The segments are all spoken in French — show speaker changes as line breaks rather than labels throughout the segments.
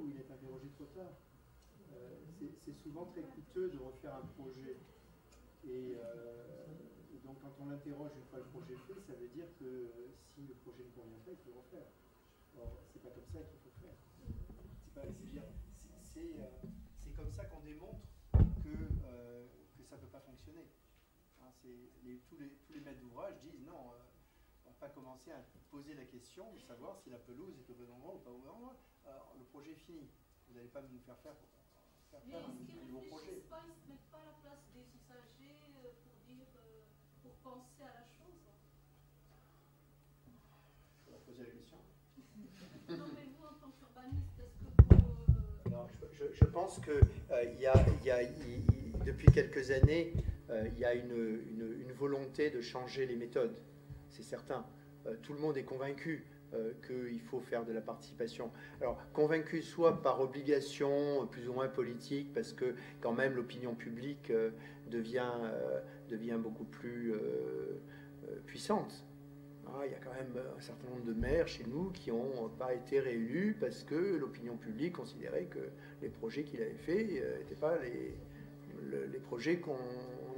ou il est interrogé trop tard. C'est souvent très coûteux de refaire un projet. Et donc quand on l'interroge une fois le projet fait, ça veut dire que si le projet ne convient pas, il faut le refaire. Or, c'est pas comme ça qu'il faut faire. C'est comme ça qu'on démontre que ça ne peut pas fonctionner. Hein, tous les maîtres d'ouvrage disent non, on ne va pas commencer à poser la question de savoir si la pelouse est au bon endroit ou pas au bon endroit. Alors, le projet est fini. Vous n'allez pas nous faire faire un nouveau projet.
Pas, ils ne se mettent pas à la place des usagers pour penser à la chose.
Il faut leur poser la question.
Non, mais vous, en tant qu'urbaniste, est-ce que vous...
Non, je pense que depuis quelques années, il y a une volonté de changer les méthodes. C'est certain. Tout le monde est convaincu qu'il faut faire de la participation. Alors, convaincu soit par obligation plus ou moins politique, parce que quand même l'opinion publique devient beaucoup plus puissante. Il y a quand même un certain nombre de maires chez nous qui n'ont pas été réélus parce que l'opinion publique considérait que les projets qu'il avait faits n'étaient pas les projets qu'on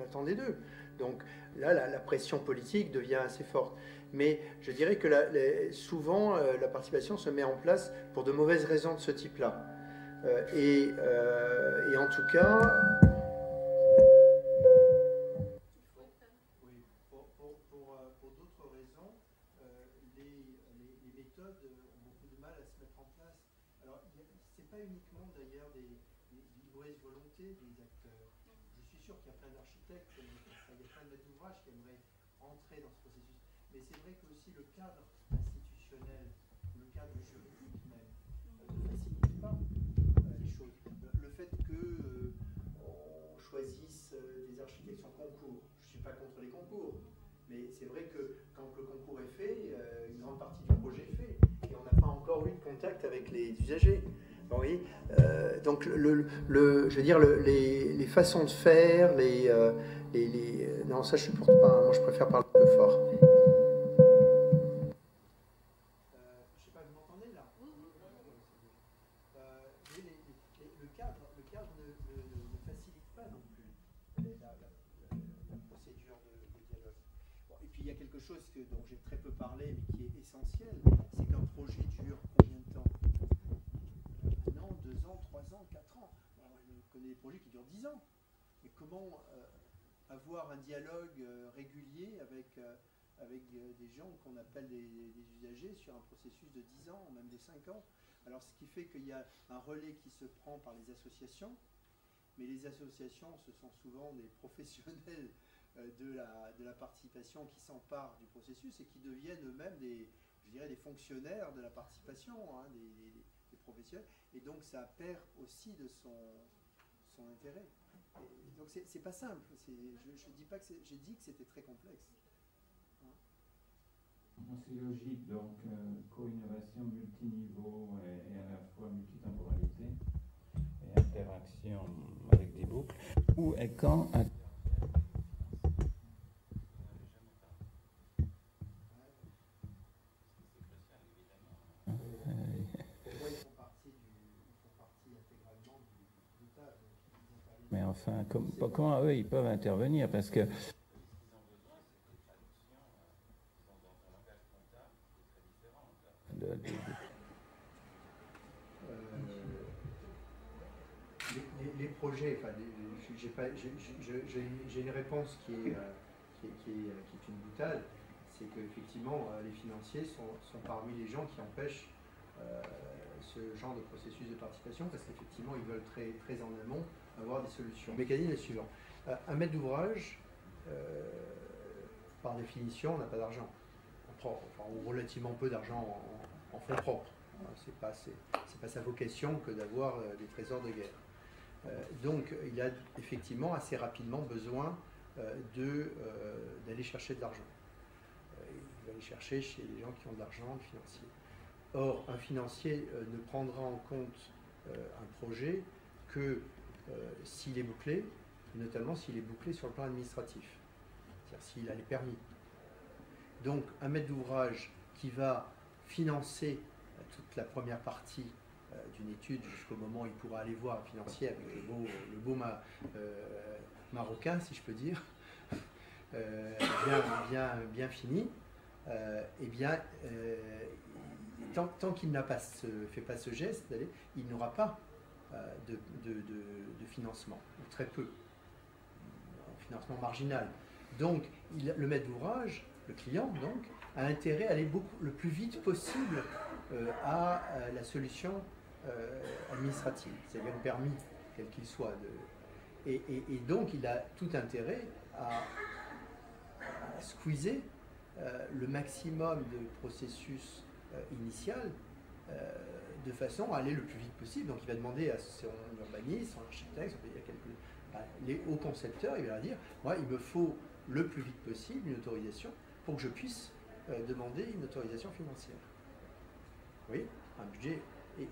attendait d'eux. Donc là, la pression politique devient assez forte. Mais je dirais que souvent, la participation se met en place pour de mauvaises raisons de ce type-là. Et en tout cas... Oui, pour d'autres raisons, les méthodes ont beaucoup de mal à se mettre en place. Alors, ce n'est pas uniquement d'ailleurs des mauvaises volontés des acteurs. Je suis sûr qu'il y a plein d'architectes, il y a plein de maîtres d'ouvrage qui aimeraient entrer dans ce processus. Mais c'est vrai que aussi le cadre institutionnel, le cadre juridique même, ne facilite pas les choses. Le fait qu'on choisisse des architectes sur concours, je ne suis pas contre les concours, mais c'est vrai que quand le concours est fait, une grande partie du projet est fait, et on n'a pas encore eu de contact avec les usagers. Oui, donc je veux dire les façons de faire, non, ça je supporte pas. Moi je préfère parler un peu fort. Je sais pas, vous m'entendez là? Le cadre ne facilite pas non plus la procédure de dialogue. Bon, et puis il y a quelque chose dont j'ai très peu parlé, mais qui est essentiel, c'est qu'un projet dure combien de temps? 1 an, 2 ans, 3 ans, 4 ans. Je connais des projets qui durent 10 ans. Mais comment avoir un dialogue régulier avec des gens qu'on appelle des usagers sur un processus de 10 ans, même de 5 ans? Alors, ce qui fait qu'il y a un relais qui se prend par les associations, mais les associations, ce sont souvent des professionnels de la participation qui s'emparent du processus et qui deviennent eux-mêmes des fonctionnaires de la participation, hein, des professionnels, et donc ça perd aussi de son intérêt. Et donc c'est pas simple. Je dis pas que j'ai dit que c'était très complexe.
Hein? C'est logique, donc co-innovation multiniveau et à la fois multitemporalité et interaction avec des boucles. Où et quand mais enfin, comment eux, ils peuvent intervenir? Parce que
les projets, enfin, j'ai une réponse qui est une boutade, c'est qu'effectivement, les financiers sont parmi les gens qui empêchent ce genre de processus de participation, parce qu'effectivement, ils veulent très, très en amont avoir des solutions. Le mécanisme est suivant. Un maître d'ouvrage, par définition, n'a pas d'argent. Ou relativement peu d'argent en fonds propres. C'est pas sa vocation que d'avoir des trésors de guerre. Donc, il a effectivement assez rapidement besoin d'aller chercher de l'argent. Il va aller chercher chez les gens qui ont de l'argent, le financier. Or, un financier ne prendra en compte un projet que s'il est bouclé, notamment s'il est bouclé sur le plan administratif, c'est-à-dire s'il a les permis. Donc, un maître d'ouvrage qui va financer toute la première partie d'une étude jusqu'au moment où il pourra aller voir un financier avec le beau marocain, si je peux dire, bien fini, eh bien, tant qu'il n'a pas fait pas ce geste, il n'aura pas de financement, ou très peu, un financement marginal. Donc, le maître d'ouvrage, le client, donc, a intérêt à aller le plus vite possible à la solution administrative, c'est-à-dire le permis, quel qu'il soit. Et donc, il a tout intérêt à squeezer le maximum de processus initial de façon à aller le plus vite possible. Donc, il va demander à son urbaniste, son architecte, les hauts concepteurs, il va leur dire, moi, il me faut le plus vite possible une autorisation pour que je puisse demander une autorisation financière. Oui, un budget.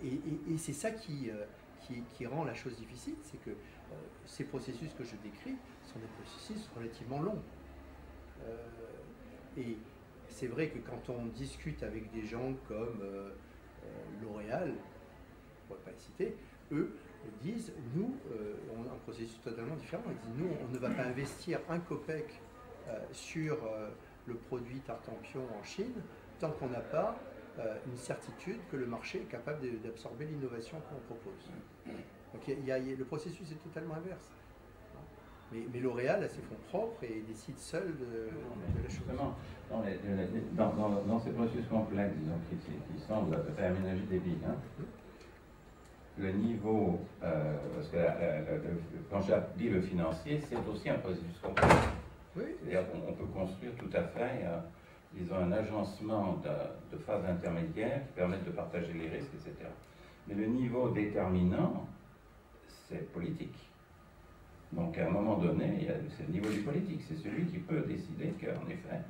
Et c'est ça qui rend la chose difficile, c'est que ces processus que je décris sont des processus relativement longs. Et c'est vrai que quand on discute avec des gens comme L'Oréal, on ne va pas les citer, eux disent, nous, on a un processus totalement différent. Ils disent, nous, on ne va pas investir un copec sur le produit Tartampion en Chine tant qu'on n'a pas une certitude que le marché est capable d'absorber l'innovation qu'on propose. Donc le processus est totalement inverse. Mais L'Oréal a ses fonds propres et décide seul de la chose.
Dans ces processus complexes, disons, qui semblent réaménager des villes, hein, le niveau, parce que quand je dis le financier, c'est aussi un processus complexe.
Oui.
C'est-à-dire qu'on peut construire tout à fait, disons, un agencement de phases intermédiaires qui permettent de partager les risques, etc. Mais le niveau déterminant, c'est politique. Donc à un moment donné, c'est le niveau du politique, c'est celui qui peut décider qu'en effet,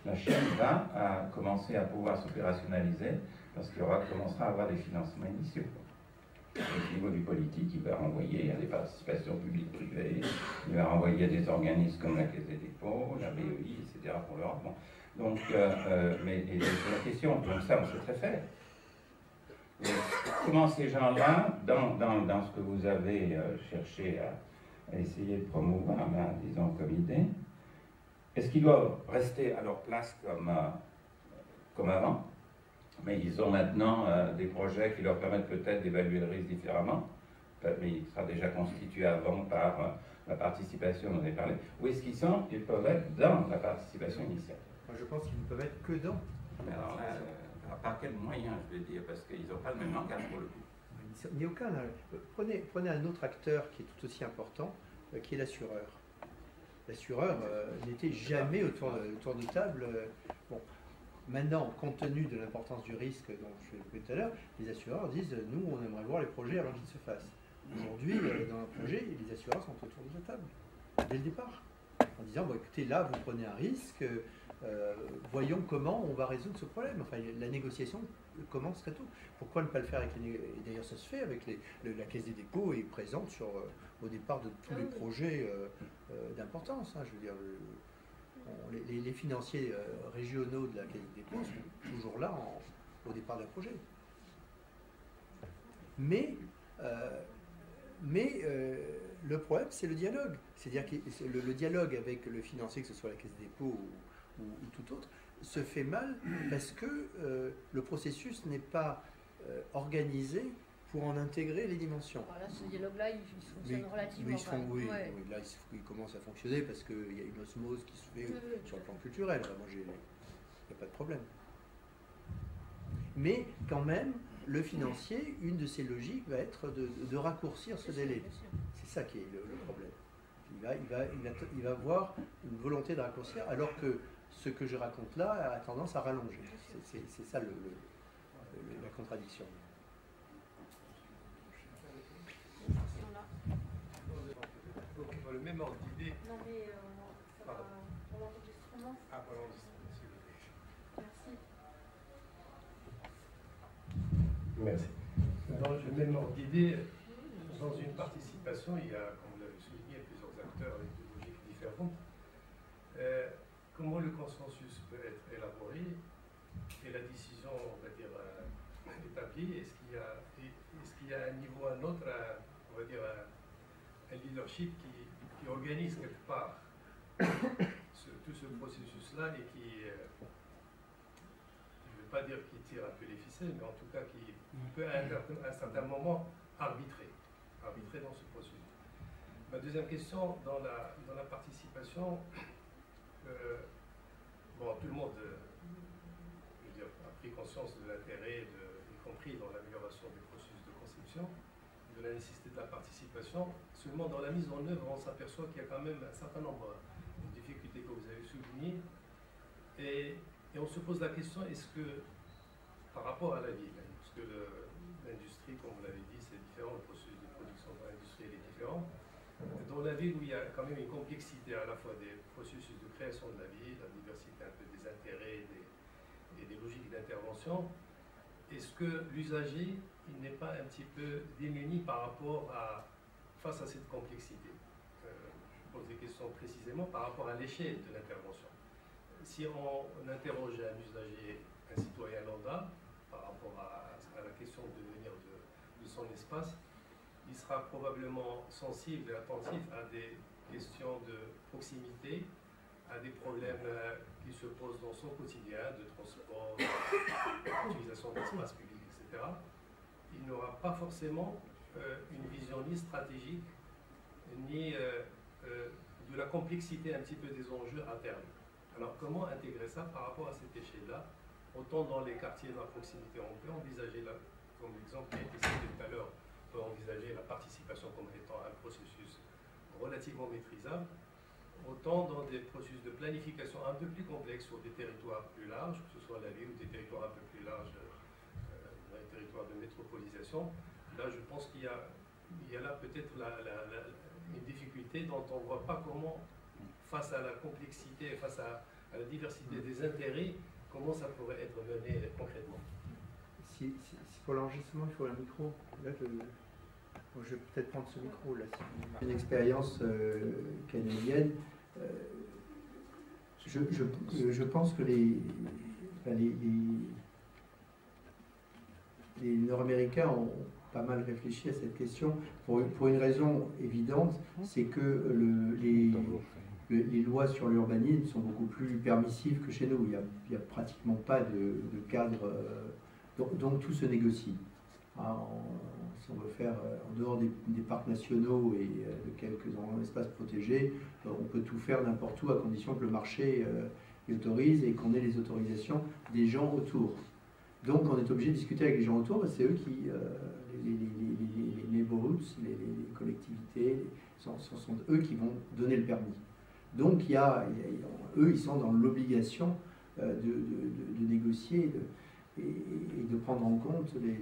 la chaîne va commencer à pouvoir s'opérationnaliser parce qu'il commencera à avoir des financements initiaux. Au niveau du politique, il va renvoyer à des participations publiques-privées, il va renvoyer à des organismes comme la Caisse des dépôts, la BEI, etc. pour l'Europe. Bon. Donc, mais c'est la question, donc ça, on sait très faire. Et comment ces gens-là, dans ce que vous avez cherché à essayer de promouvoir, disons, comme idée, est-ce qu'ils doivent rester à leur place comme avant, mais ils ont maintenant des projets qui leur permettent peut-être d'évaluer le risque différemment, mais il sera déjà constitué avant par la participation dont on a parlé. Où est-ce qu'ils sont? Ils peuvent être dans la participation initiale.
Moi, je pense qu'ils ne peuvent être que dans.
Mais alors là, par quel moyen, je veux dire, parce qu'ils n'ont pas le même langage pour le coup.
Il n'y a aucun. Prenez un autre acteur qui est tout aussi important, qui est l'assureur. L'assureur n'était jamais autour de table. Bon, maintenant, compte tenu de l'importance du risque dont je l'ai dit tout à l'heure, les assureurs disent nous, on aimerait voir les projets avant qu'ils se fassent. Aujourd'hui, dans un projet, les assureurs sont autour de la table, dès le départ, en disant bon, écoutez, là, vous prenez un risque, voyons comment on va résoudre ce problème. Enfin, la négociation commence très tôt. Pourquoi ne pas le faire avec les... Et d'ailleurs, ça se fait avec la Caisse des dépôts est présente au départ de tous les projets d'importance. Hein, je veux dire, les financiers régionaux de la Caisse des dépôts sont toujours là au départ d'un projet. Mais le problème, c'est le dialogue. C'est-à-dire que le dialogue avec le financier, que ce soit la Caisse des dépôts ou tout autre, se fait mal parce que le processus n'est pas organisé pour en intégrer les dimensions.
Alors là, ce dialogue-là, il fonctionne relativement bien.
Oui, là, il commence à fonctionner parce qu'il y a une osmose qui se fait sur le plan culturel. Là, moi, il n'y a pas de problème. Mais quand même, le financier, une de ses logiques va être de raccourcir ce délai. C'est ça qui est le problème. Il va avoir une volonté de raccourcir, alors que ce que je raconte là a tendance à rallonger. C'est ça la contradiction.
Donc, dans le même ordre d'idée.
Non, mais ça va pour l'enregistrement.
Ah, pour l'enregistrement, s'il vous plaît.
Merci.
Merci. Dans le même ordre d'idée, dans une participation, il y a, comme vous l'avez souligné, plusieurs acteurs avec des logiques différentes. Comment le consensus peut être élaboré et la décision, on va dire, établie? Est-ce qu'il y a qu'il y a un niveau, un autre, on va dire, un leadership qui organise quelque part tout ce processus-là et qui, je ne veux pas dire qui tire un peu les ficelles, mais en tout cas qui peut à un certain moment arbitrer dans ce processus. Ma deuxième question, dans la participation, bon, tout le monde je veux dire, a pris conscience de l'intérêt, y compris dans l'amélioration du processus de conception, de la nécessité de la participation. Seulement dans la mise en œuvre, on s'aperçoit qu'il y a quand même un certain nombre de difficultés que vous avez soulignées. Et on se pose la question, est-ce que, par rapport à la ville, parce que l'industrie, comme vous l'avez dit, c'est différent, le processus de production dans l'industrie est différent. Dans la ville où il y a quand même une complexité à la fois des processus de création de la ville, la diversité un peu des intérêts et des logiques d'intervention, est-ce que l'usager n'est pas un petit peu démuni face à cette complexité? Je pose des questions précisément par rapport à l'échelle de l'intervention. Si on interroge un usager, un citoyen lambda, par rapport à la question de devenir de son espace, il sera probablement sensible et attentif à des questions de proximité, à des problèmes qui se posent dans son quotidien, de transport, d'utilisation d'espace public, etc. Il n'aura pas forcément une vision ni stratégique, ni de la complexité un petit peu des enjeux à terme. Alors comment intégrer ça par rapport à cette échelle-là? Autant dans les quartiers de la proximité, on peut envisager, comme l'exemple qui a été cité tout à l'heure, on peut envisager la participation comme étant un processus relativement maîtrisable, autant dans des processus de planification un peu plus complexes sur des territoires plus larges, que ce soit la ville ou des territoires un peu plus larges, dans les territoires de métropolisation. Là, je pense qu'il y a là peut-être une difficulté dont on ne voit pas comment, face à la complexité, face à la diversité des intérêts, comment ça pourrait être mené concrètement.
Si pour l'enregistrement, il faut un micro. Là, je vais peut-être prendre ce micro. Là, une expérience canadienne. Je pense que les Nord-Américains ont pas mal réfléchi à cette question pour une raison évidente, c'est que les lois sur l'urbanisme sont beaucoup plus permissives que chez nous. Il n'y a pratiquement pas de cadre, donc tout se négocie. Si on veut faire en dehors des parcs nationaux et de quelques espaces protégés, on peut tout faire n'importe où à condition que le marché y autorise et qu'on ait les autorisations des gens autour. Donc on est obligé de discuter avec les gens autour et c'est eux qui, les neighborhoods, les collectivités, sont eux qui vont donner le permis. Donc eux, ils sont dans l'obligation de négocier et de prendre en compte les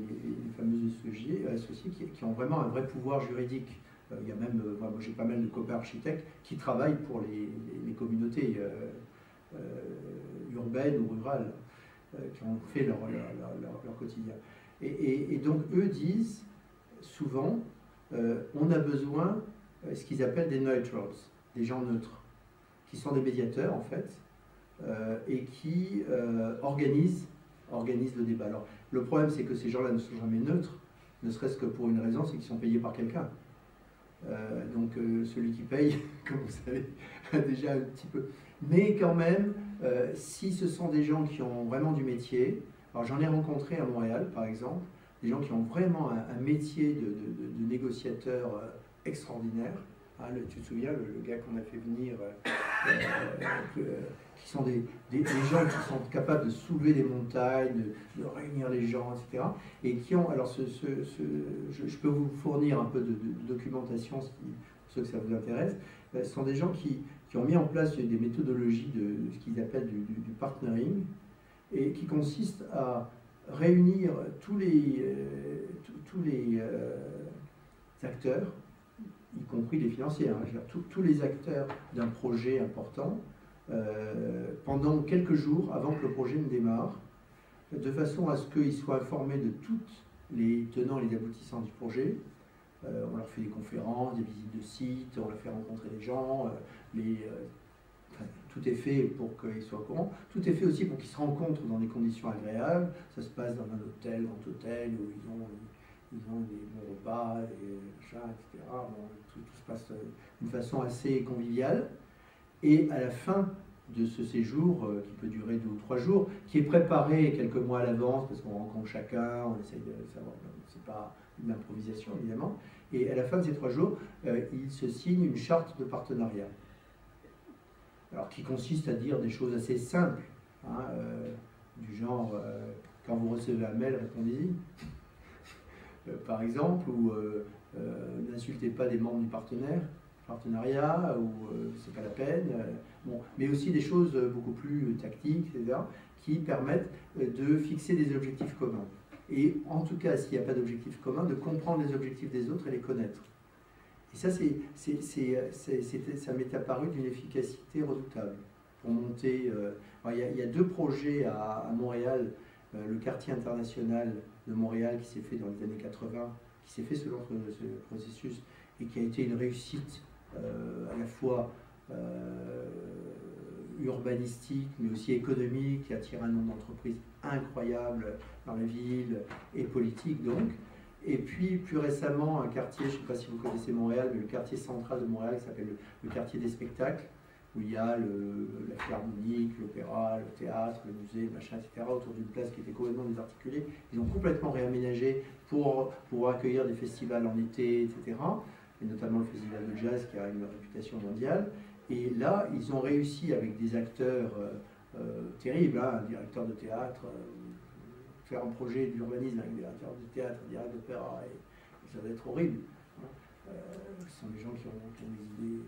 fameux associés qui ont vraiment un vrai pouvoir juridique. Il y a même, moi j'ai pas mal de copains architectes qui travaillent pour les communautés urbaines ou rurales, qui ont fait leur quotidien. Et donc eux disent souvent, on a besoin, ce qu'ils appellent des neutrals, des gens neutres, qui sont des médiateurs en fait, et qui organisent le débat. Alors, le problème, c'est que ces gens-là ne sont jamais neutres, ne serait-ce que pour une raison, c'est qu'ils sont payés par quelqu'un. Donc, celui qui paye, comme vous savez, a déjà un petit peu... Mais quand même, si ce sont des gens qui ont vraiment du métier, alors j'en ai rencontré à Montréal, par exemple, des gens qui ont vraiment un métier de négociateur extraordinaire. Tu te souviens, le gars qu'on a fait venir, qui sont des gens qui sont capables de soulever des montagnes, de réunir les gens, etc. Et qui ont, alors je peux vous fournir un peu de documentation, pour ceux que ça vous intéresse, ce sont des gens qui ont mis en place des méthodologies de ce qu'ils appellent du partnering, et qui consistent à réunir tous les acteurs, y compris les financiers, tous les acteurs d'un projet important, pendant quelques jours avant que le projet ne démarre, de façon à ce qu'ils soient informés de tous les tenants et les aboutissants du projet. On leur fait des conférences, des visites de sites, on leur fait rencontrer les gens, tout est fait pour qu'ils soient au courant. Tout est fait aussi pour qu'ils se rencontrent dans des conditions agréables. Ça se passe dans un hôtel, grand hôtel, où ils ont des bons repas, des chats, etc. Bon, tout se passe d'une façon assez conviviale. Et à la fin de ce séjour, qui peut durer 2 ou 3 jours, qui est préparé quelques mois à l'avance, parce qu'on rencontre chacun, on essaye de savoir, c'est pas une improvisation évidemment, et à la fin de ces 3 jours, il se signe une charte de partenariat. Alors qui consiste à dire des choses assez simples, hein, du genre, quand vous recevez un mail, répondez-y, par exemple, ou n'insultez pas les membres du partenariat, ou c'est pas la peine, bon, mais aussi des choses beaucoup plus tactiques, etc., qui permettent de fixer des objectifs communs. Et en tout cas, s'il n'y a pas d'objectif commun, de comprendre les objectifs des autres et les connaître. Et ça, ça m'est apparu d'une efficacité redoutable. Pour monter, il y a 2 projets à Montréal, le quartier international de Montréal qui s'est fait dans les années 80, qui s'est fait selon ce processus et qui a été une réussite à la fois urbanistique mais aussi économique, qui attire un nombre d'entreprises incroyable dans la ville et politique donc. Et puis plus récemment un quartier, je ne sais pas si vous connaissez Montréal, mais le quartier central de Montréal qui s'appelle le quartier des spectacles, où il y a la philharmonique, l'opéra, le théâtre, le musée, le machin, etc., autour d'une place qui était complètement désarticulée. Ils ont complètement réaménagé pour accueillir des festivals en été, etc., et notamment le festival de jazz qui a une réputation mondiale. Et là, ils ont réussi avec des acteurs terribles, hein, un directeur de théâtre, faire un projet d'urbanisme avec des directeurs de théâtre, un directeur d'opéra, et ça va être horrible. Hein. Ce sont des gens qui ont des idées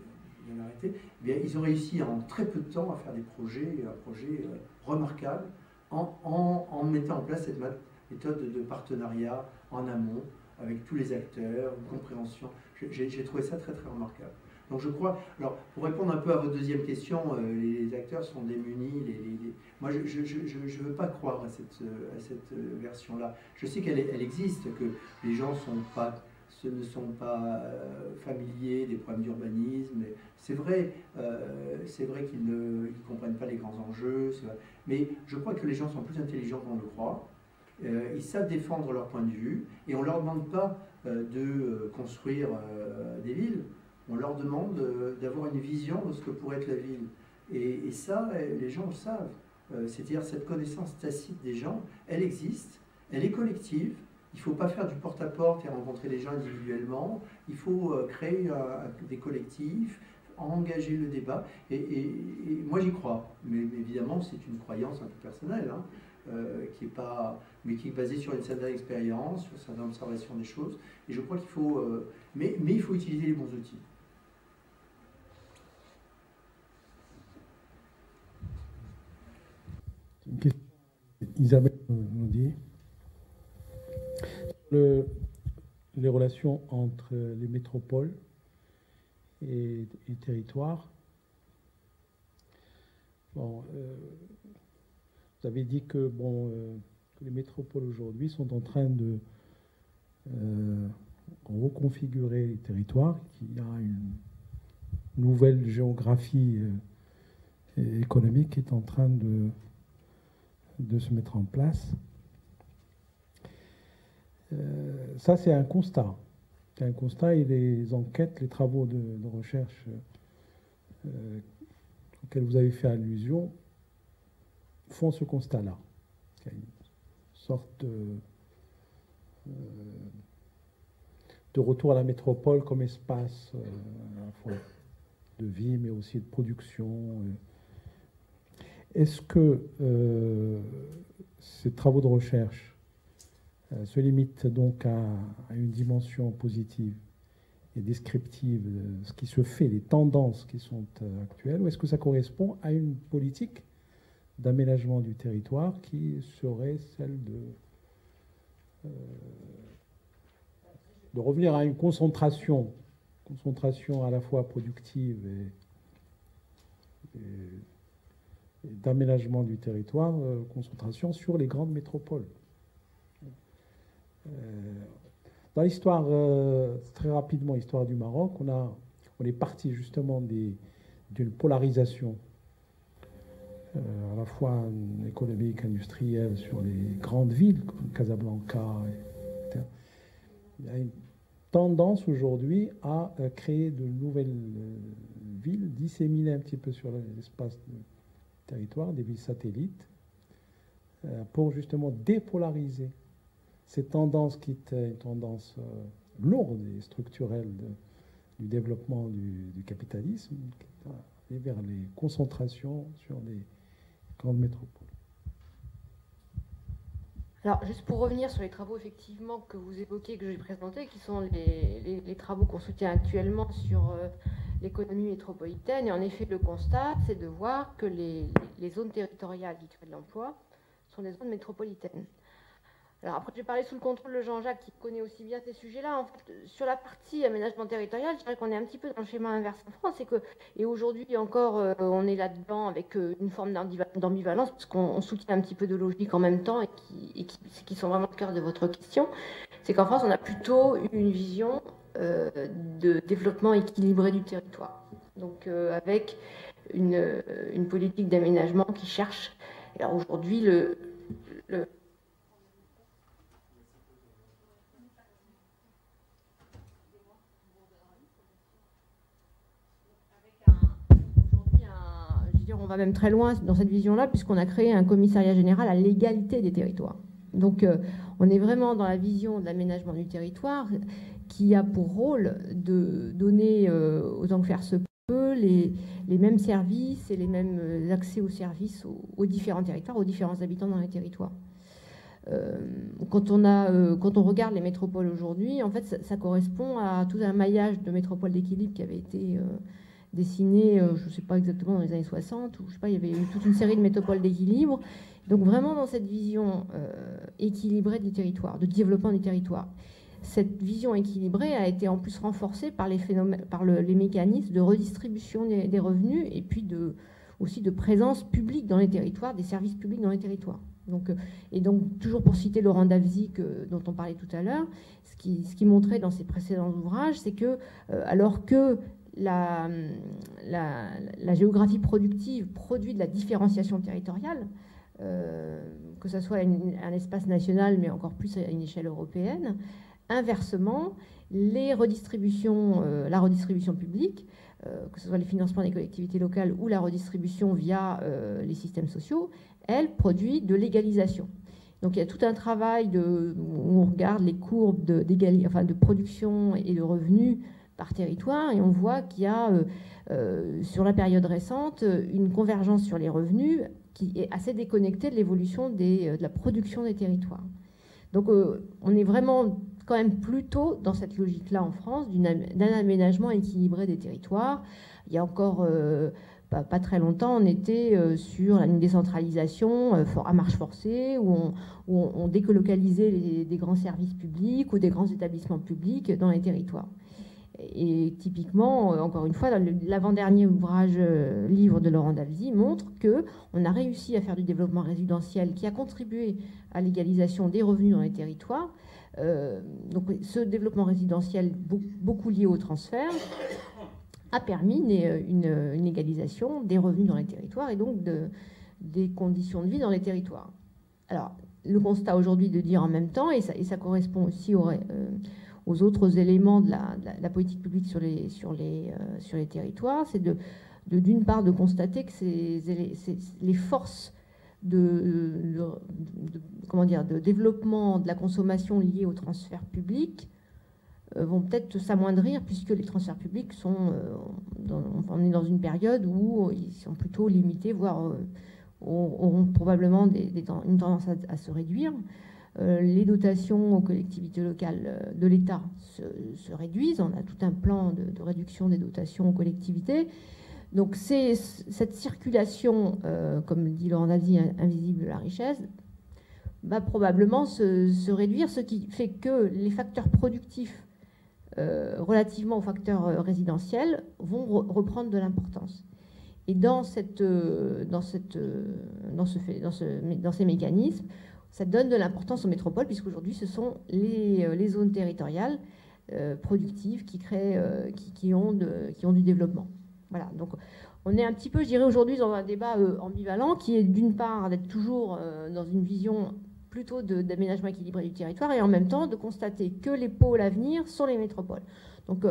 bien arrêtées. Bien, ils ont réussi en très peu de temps à faire un projet remarquable en mettant en place cette méthode de partenariat en amont avec tous les acteurs, une compréhension. J'ai trouvé ça très très remarquable. Donc je crois, alors pour répondre un peu à votre deuxième question, les acteurs sont démunis, moi je ne veux pas croire à cette version-là. Je sais qu'elle existe, que les gens ne sont pas familiers des problèmes d'urbanisme. C'est vrai qu'ils ne comprennent pas les grands enjeux, mais je crois que les gens sont plus intelligents qu'on le croit. Ils savent défendre leur point de vue et on ne leur demande pas de construire des villes. On leur demande d'avoir une vision de ce que pourrait être la ville. Et ça, les gens le savent. C'est-à-dire cette connaissance tacite des gens, elle existe, elle est collective. Il ne faut pas faire du porte-à-porte et rencontrer les gens individuellement. Il faut créer des collectifs, engager le débat. Et moi, j'y crois. Mais évidemment, c'est une croyance un peu personnelle, hein, qui est basée sur une certaine expérience, sur une certaine observation des choses. Et je crois qu'il faut... mais il faut utiliser les bons outils.
Une question, Isabelle nous dit, les relations entre les métropoles et territoires. Bon, vous avez dit que, que les métropoles aujourd'hui sont en train de reconfigurer les territoires, qu'il y a une nouvelle géographie économique qui est en train de se mettre en place. Ça, c'est un constat. C'est un constat et les enquêtes, les travaux de recherche auxquels vous avez fait allusion font ce constat-là. Il y a une sorte de retour à la métropole comme espace à la fois de vie, mais aussi de production. Est-ce que ces travaux de recherche se limitent donc à une dimension positive et descriptive de ce qui se fait, les tendances qui sont actuelles, ou est-ce que ça correspond à une politique d'aménagement du territoire qui serait celle de revenir à une concentration à la fois productive et d'aménagement du territoire, concentration sur les grandes métropoles. Dans l'histoire, très rapidement, l'histoire du Maroc, on est parti justement d'une polarisation à la fois économique, industrielle sur les grandes villes comme Casablanca, etc. a une tendance aujourd'hui à créer de nouvelles villes, disséminées un petit peu sur l'espace du territoire, des villes satellites, pour justement dépolariser ces tendances qui étaient une tendance lourde et structurelle du développement du capitalisme, qui est allé vers les concentrations sur les grandes métropoles.
Alors, juste pour revenir sur les travaux effectivement que vous évoquez, que j'ai présentés, qui sont les travaux qu'on soutient actuellement sur l'économie métropolitaine. Et en effet, le constat, c'est de voir que les zones territoriales qui créent de l'emploi sont des zones métropolitaines. Alors après, j'ai parlé sous le contrôle de Jean-Jacques, qui connaît aussi bien ces sujets-là. En fait, sur la partie aménagement territorial, je dirais qu'on est un petit peu dans le schéma inverse en France. Et aujourd'hui encore, on est là-dedans avec une forme d'ambivalence, parce qu'on soutient un petit peu de logique en même temps, et qui sont vraiment au cœur de votre question. C'est qu'en France, on a plutôt une vision de développement équilibré du territoire. Donc avec une politique d'aménagement qui cherche. Alors aujourd'hui, on va même très loin dans cette vision-là, puisqu'on a créé un commissariat général à l'égalité des territoires. Donc, on est vraiment dans la vision de l'aménagement du territoire qui a pour rôle de donner, autant que faire se peut, les mêmes services et les mêmes accès aux services aux différents territoires, aux différents habitants dans les territoires. Quand on regarde les métropoles aujourd'hui, en fait, ça correspond à tout un maillage de métropoles d'équilibre qui avait été dessiné, je ne sais pas exactement, dans les années 60, ou je sais pas, il y avait eu toute une série de métropoles d'équilibre. Donc vraiment dans cette vision équilibrée du territoire, de développement du territoire. Cette vision équilibrée a été en plus renforcée par les phénomènes, par les mécanismes de redistribution des revenus et puis aussi de présence publique dans les territoires, des services publics dans les territoires. Donc, et donc, toujours pour citer Laurent Davzy, dont on parlait tout à l'heure, ce qui montrait dans ses précédents ouvrages, c'est que alors que la géographie productive produit de la différenciation territoriale, que ce soit un espace national, mais encore plus à une échelle européenne. Inversement, la redistribution publique, que ce soit les financements des collectivités locales ou la redistribution via les systèmes sociaux, elle produit de l'égalisation. Donc il y a tout un travail où on regarde les courbes de production et de revenus par territoire, et on voit qu'il y a, sur la période récente, une convergence sur les revenus qui est assez déconnectée de l'évolution de la production des territoires. Donc on est vraiment quand même plutôt dans cette logique-là en France, d'un aménagement équilibré des territoires. Il y a encore pas très longtemps, on était sur une décentralisation à marche forcée, où on décolocalisait des grands services publics ou des grands établissements publics dans les territoires. Et typiquement, encore une fois, l'avant-dernier ouvrage, livre de Laurent Davzy, montre qu'on a réussi à faire du développement résidentiel qui a contribué à l'égalisation des revenus dans les territoires. Donc ce développement résidentiel, beaucoup lié au transfert, a permis une égalisation des revenus dans les territoires et donc des conditions de vie dans les territoires. Alors, le constat aujourd'hui de dire en même temps, et ça correspond aussi aux autres éléments de la politique publique sur les territoires, c'est d'une part de constater que les forces de développement de la consommation liée aux transferts publics vont peut-être s'amoindrir, puisque les transferts publics on est dans une période où ils sont plutôt limités, voire auront probablement une tendance à se réduire. Les dotations aux collectivités locales de l'État se réduisent. On a tout un plan de réduction des dotations aux collectivités. Donc cette circulation, comme dit Laurent Davzy, invisible de la richesse, va probablement se réduire, ce qui fait que les facteurs productifs relativement aux facteurs résidentiels vont reprendre de l'importance. Et dans ces mécanismes, ça donne de l'importance aux métropoles, puisqu'aujourd'hui, ce sont les zones territoriales productives qui ont du développement. Voilà, donc on est un petit peu, je dirais, aujourd'hui dans un débat ambivalent qui est d'une part d'être toujours dans une vision plutôt d'aménagement équilibré du territoire, et en même temps de constater que les pôles à venir sont les métropoles. Donc,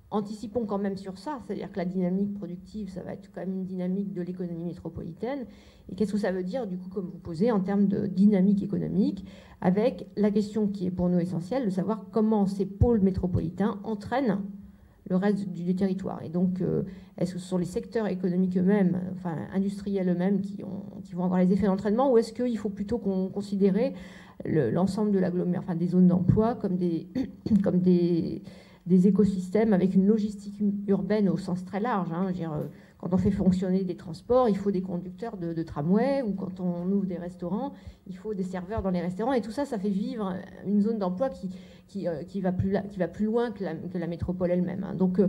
anticipons quand même sur ça, c'est-à-dire que la dynamique productive, ça va être quand même une dynamique de l'économie métropolitaine. Et qu'est-ce que ça veut dire, du coup, comme vous posez, en termes de dynamique économique, avec la question qui est pour nous essentielle, de savoir comment ces pôles métropolitains entraînent le reste du territoire. Et donc, est-ce que ce sont les secteurs économiques eux-mêmes, enfin industriels eux-mêmes, qui vont avoir les effets d'entraînement, ou est-ce qu'il faut plutôt considérer l'ensemble de l'agglomération, enfin des zones d'emploi, comme des écosystèmes avec une logistique urbaine au sens très large, hein, je veux dire, quand on fait fonctionner des transports, il faut des conducteurs de tramway, ou quand on ouvre des restaurants, il faut des serveurs dans les restaurants, et tout ça, ça fait vivre une zone d'emploi qui va plus loin que la métropole elle-même. Hein. Donc,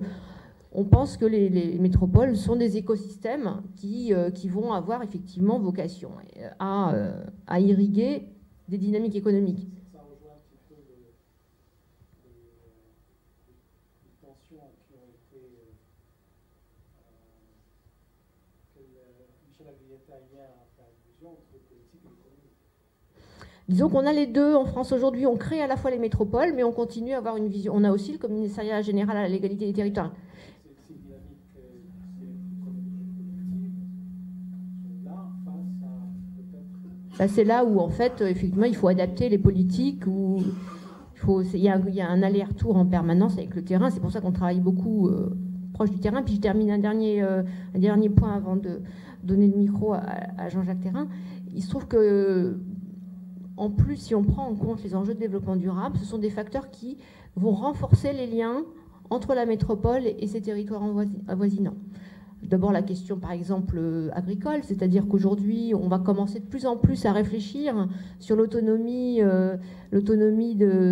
on pense que les métropoles sont des écosystèmes qui vont avoir effectivement vocation à irriguer des dynamiques économiques.
Ça rejoint un petit peu les tensions qui ont été que Michel Agrigeta hier a fait allusion entre politique et économie.
Disons qu'on a les deux en France aujourd'hui. On crée à la fois les métropoles, mais on continue à avoir une vision. On a aussi le commissariat général à l'égalité des territoires.
Ces dynamiques économiques collectives sont là face à peut-être...
C'est là où, en fait, effectivement, il faut adapter les politiques. Il y a un aller-retour en permanence avec le terrain. C'est pour ça qu'on travaille beaucoup proche du terrain. Puis je termine un dernier point avant de donner le micro à Jean-Jacques Thérin. Il se trouve que, en plus, si on prend en compte les enjeux de développement durable, ce sont des facteurs qui vont renforcer les liens entre la métropole et ses territoires avoisinants. D'abord la question, par exemple, agricole, c'est-à-dire qu'aujourd'hui, on va commencer de plus en plus à réfléchir sur l'autonomie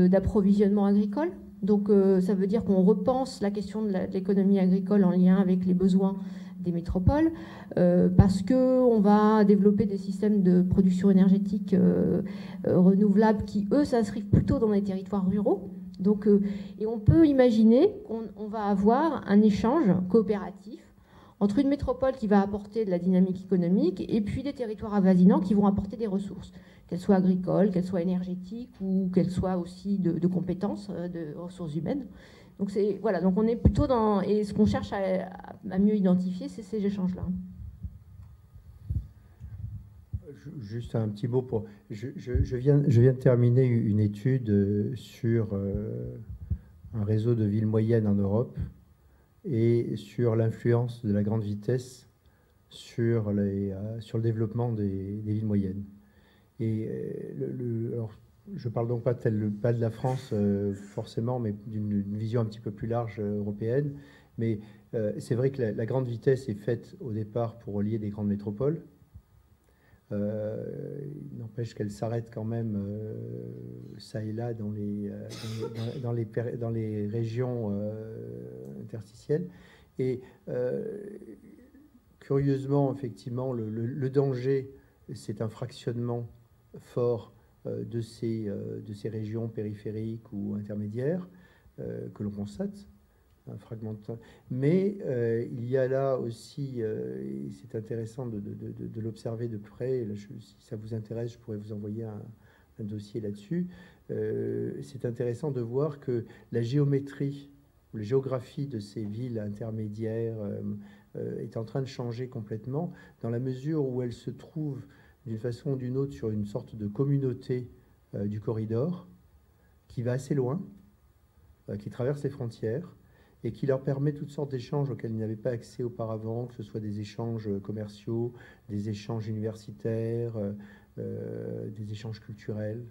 d'approvisionnement agricole. Donc, ça veut dire qu'on repense la question de l'économie agricole en lien avec les besoins des métropoles, parce qu'on va développer des systèmes de production énergétique renouvelables qui, eux, s'inscrivent plutôt dans les territoires ruraux. Donc, et on peut imaginer qu'on va avoir un échange coopératif entre une métropole qui va apporter de la dynamique économique et puis des territoires avoisinants qui vont apporter des ressources, qu'elles soient agricoles, qu'elles soient énergétiques ou qu'elles soient aussi de compétences, de ressources humaines. Donc voilà, donc on est plutôt dans... Et ce qu'on cherche à mieux identifier, c'est ces échanges-là.
Juste un petit mot pour... Je viens de terminer une étude sur un réseau de villes moyennes en Europe et sur l'influence de la grande vitesse sur le développement des villes moyennes. Et alors, je ne parle donc pas de la France forcément, mais d'une vision un petit peu plus large européenne. Mais c'est vrai que la grande vitesse est faite au départ pour relier des grandes métropoles. Il n'empêche qu'elle s'arrête quand même ça et là dans les régions interstitielles. Et curieusement, effectivement, le danger, c'est un fractionnement fort de ces régions périphériques ou intermédiaires que l'on constate. Un fragment mais il y a là aussi, et c'est intéressant de l'observer de près, là, si ça vous intéresse, je pourrais vous envoyer un dossier là-dessus. C'est intéressant de voir que la géométrie, ou la géographie de ces villes intermédiaires est en train de changer complètement, dans la mesure où elles se trouvent d'une façon ou d'une autre sur une sorte de communauté du corridor qui va assez loin, qui traverse les frontières, et qui leur permet toutes sortes d'échanges auxquels ils n'avaient pas accès auparavant, que ce soit des échanges commerciaux, des échanges universitaires, des échanges culturels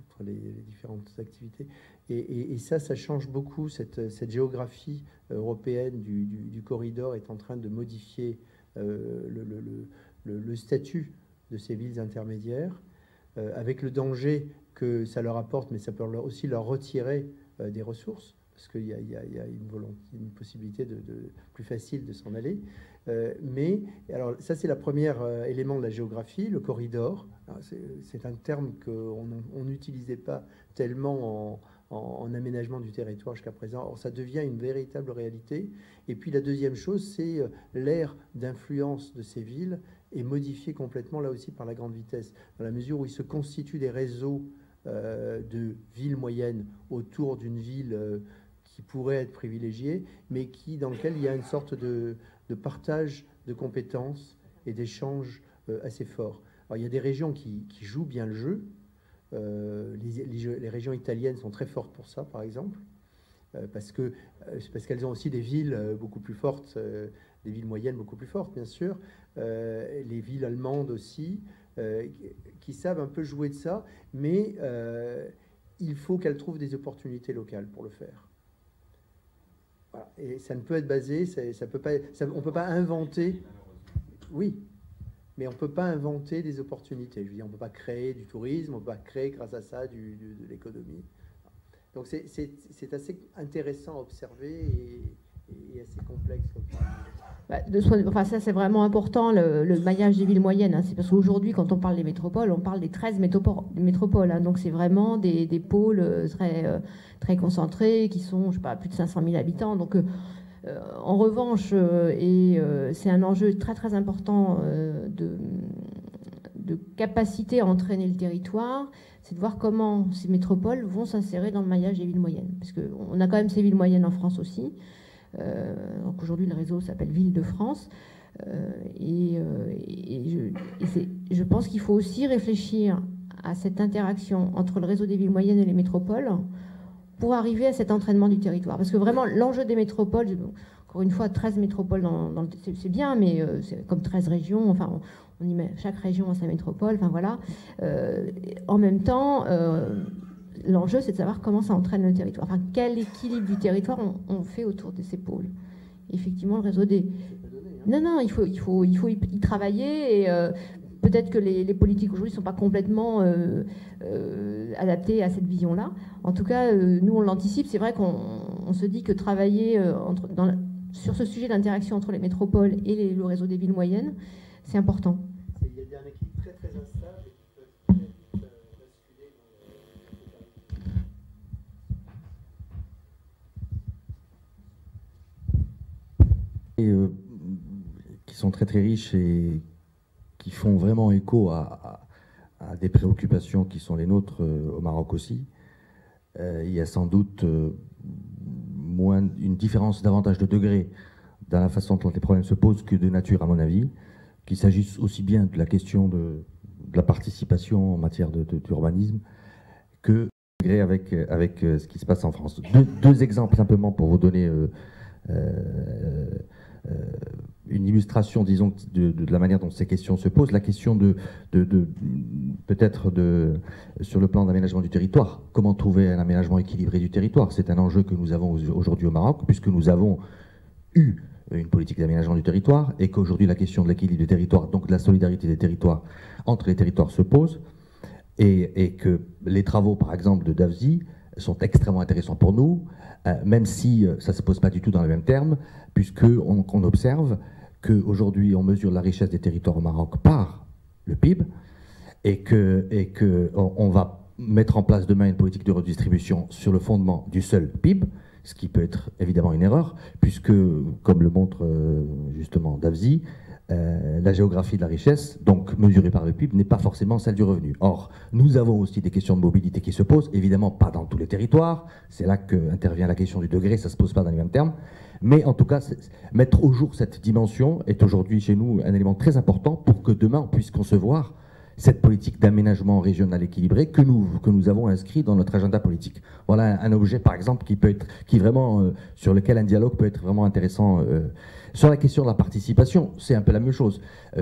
entre les différentes activités. Et ça change beaucoup. Cette géographie européenne du corridor est en train de modifier le statut de ces villes intermédiaires, avec le danger que ça leur apporte, mais ça peut aussi leur retirer des ressources, parce qu'il y a une possibilité plus facile de s'en aller. Mais alors ça, c'est le premier élément de la géographie, le corridor. C'est un terme qu'on n'utilisait pas tellement en aménagement du territoire jusqu'à présent. Or, ça devient une véritable réalité. Et puis la deuxième chose, c'est l'ère d'influence de ces villes est modifié complètement là aussi par la grande vitesse, dans la mesure où il se constitue des réseaux de villes moyennes autour d'une ville qui pourrait être privilégiée, mais dans lequel il y a une sorte de partage de compétences et d'échanges assez forts. Alors, il y a des régions qui jouent bien le jeu. Les régions italiennes sont très fortes pour ça, par exemple, parce qu'elles ont aussi des villes beaucoup plus fortes, des villes moyennes beaucoup plus fortes, bien sûr. Les villes allemandes aussi, qui savent un peu jouer de ça, mais il faut qu'elles trouvent des opportunités locales pour le faire. Voilà. Et ça ne peut être basé, on ne peut pas inventer. Oui, mais on ne peut pas inventer des opportunités. Je veux dire, on ne peut pas créer du tourisme, on ne peut pas créer grâce à ça de l'économie. Donc c'est assez intéressant à observer et assez complexe comme ça.
Enfin, ça, c'est vraiment important, le maillage des villes moyennes. Hein. C'est parce qu'aujourd'hui, quand on parle des métropoles, on parle des 13 métropoles. Hein. Donc, c'est vraiment des pôles très concentrés qui sont, je sais pas, plus de 500 000 habitants. Donc, en revanche, c'est un enjeu très, très important de capacité à entraîner le territoire, c'est de voir comment ces métropoles vont s'insérer dans le maillage des villes moyennes. Parce qu'on a quand même ces villes moyennes en France aussi. Donc aujourd'hui, le réseau s'appelle Ville de France. Je pense qu'il faut aussi réfléchir à cette interaction entre le réseau des villes moyennes et les métropoles pour arriver à cet entraînement du territoire. Parce que vraiment, l'enjeu des métropoles, encore une fois, 13 métropoles, c'est bien, mais c'est comme 13 régions, enfin, on y met chaque région à sa métropole, enfin voilà. En même temps, l'enjeu, c'est de savoir comment ça entraîne le territoire. Enfin, quel équilibre du territoire on fait autour de ces pôles. Effectivement, le réseau des... Non, il faut y travailler et peut-être que les politiques aujourd'hui ne sont pas complètement adaptées à cette vision-là. En tout cas, nous, on l'anticipe. C'est vrai qu'on se dit que travailler sur ce sujet d'interaction entre les métropoles et le réseau des villes moyennes, c'est important.
Il y a un équilibre très très instable et qui peut très vite basculer
dans qui sont très très riches et qui font vraiment écho à des préoccupations qui sont les nôtres au Maroc aussi. Il y a sans doute une différence davantage de degré dans la façon dont les problèmes se posent que de nature, à mon avis, qu'il s'agisse aussi bien de la question de la participation en matière d'urbanisme que avec ce qui se passe en France. Deux exemples simplement pour vous donner une illustration, disons, de la manière dont ces questions se posent. La question peut-être sur le plan d'aménagement du territoire. Comment trouver un aménagement équilibré du territoire? C'est un enjeu que nous avons aujourd'hui au Maroc, puisque nous avons eu une politique d'aménagement du territoire et qu'aujourd'hui la question de l'équilibre du territoire, donc de la solidarité des territoires entre les territoires se pose et que les travaux, par exemple, de Davzi sont extrêmement intéressants pour nous, même si ça ne se pose pas du tout dans les mêmes termes, puisqu'on observe qu'aujourd'hui on mesure la richesse des territoires au Maroc par le PIB et qu'on va mettre en place demain une politique de redistribution sur le fondement du seul PIB, ce qui peut être évidemment une erreur, puisque, comme le montre justement Davzi, la géographie de la richesse, donc mesurée par le PIB, n'est pas forcément celle du revenu. Or, nous avons aussi des questions de mobilité qui se posent, évidemment pas dans tous les territoires, c'est là qu'intervient la question du degré, ça ne se pose pas dans les mêmes termes, mais en tout cas, mettre au jour cette dimension est aujourd'hui chez nous un élément très important pour que demain on puisse concevoir cette politique d'aménagement régional équilibré que nous avons inscrit dans notre agenda politique. Voilà un objet, par exemple, sur lequel un dialogue peut être vraiment intéressant. Sur la question de la participation, c'est un peu la même chose.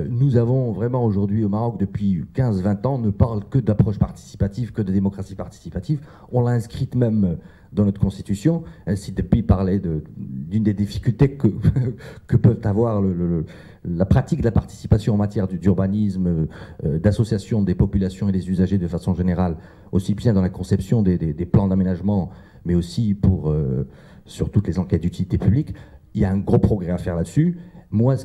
Nous avons vraiment aujourd'hui au Maroc, depuis 15-20 ans, ne parle que d'approche participative, que de démocratie participative. On l'a inscrite même dans notre constitution. Ainsi, depuis parlait d'une des difficultés que peuvent avoir la pratique de la participation en matière d'urbanisme, d'association des populations et des usagers de façon générale, aussi bien dans la conception des plans d'aménagement, mais aussi sur toutes les enquêtes d'utilité publique. Il y a un gros progrès à faire là-dessus. Moi,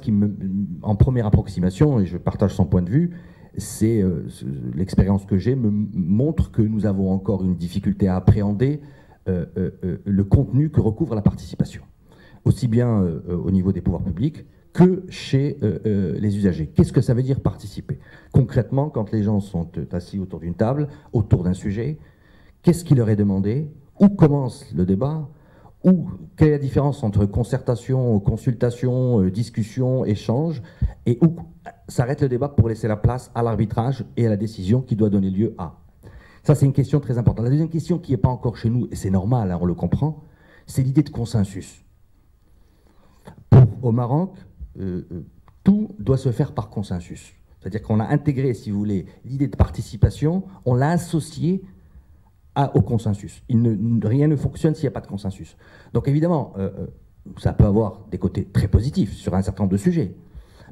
en première approximation, et je partage son point de vue, c'est l'expérience que j'ai me montre que nous avons encore une difficulté à appréhender le contenu que recouvre la participation, aussi bien au niveau des pouvoirs publics que chez les usagers. Qu'est-ce que ça veut dire participer? Concrètement, quand les gens sont assis autour d'une table, autour d'un sujet, qu'est-ce qui leur est demandé? Où commence le débat? Quelle est la différence entre concertation, consultation, discussion, échange, et où s'arrête le débat pour laisser la place à l'arbitrage et à la décision qui doit donner lieu à? Ça, c'est une question très importante. La deuxième question qui n'est pas encore chez nous, et c'est normal, hein, on le comprend, c'est l'idée de consensus. Au Maroc, tout doit se faire par consensus. C'est-à-dire qu'on a intégré, si vous voulez, l'idée de participation, on l'a associée au consensus. Rien ne fonctionne s'il n'y a pas de consensus. Donc évidemment, ça peut avoir des côtés très positifs sur un certain nombre de sujets.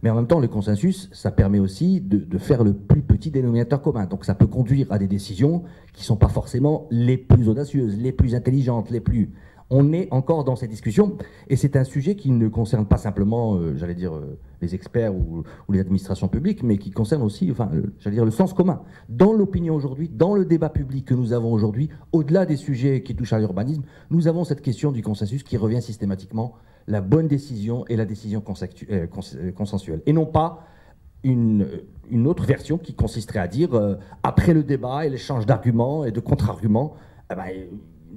Mais en même temps, le consensus, ça permet aussi de faire le plus petit dénominateur commun. Donc ça peut conduire à des décisions qui ne sont pas forcément les plus audacieuses, les plus intelligentes, les plus... On est encore dans ces discussions, et c'est un sujet qui ne concerne pas simplement, j'allais dire, les experts ou les administrations publiques, mais qui concerne aussi, enfin, j'allais dire, le sens commun. Dans l'opinion aujourd'hui, dans le débat public que nous avons aujourd'hui, au-delà des sujets qui touchent à l'urbanisme, nous avons cette question du consensus qui revient systématiquement, la bonne décision et la décision consensuelle. Et non pas une autre version qui consisterait à dire, après le débat et l'échange d'arguments et de contre-arguments,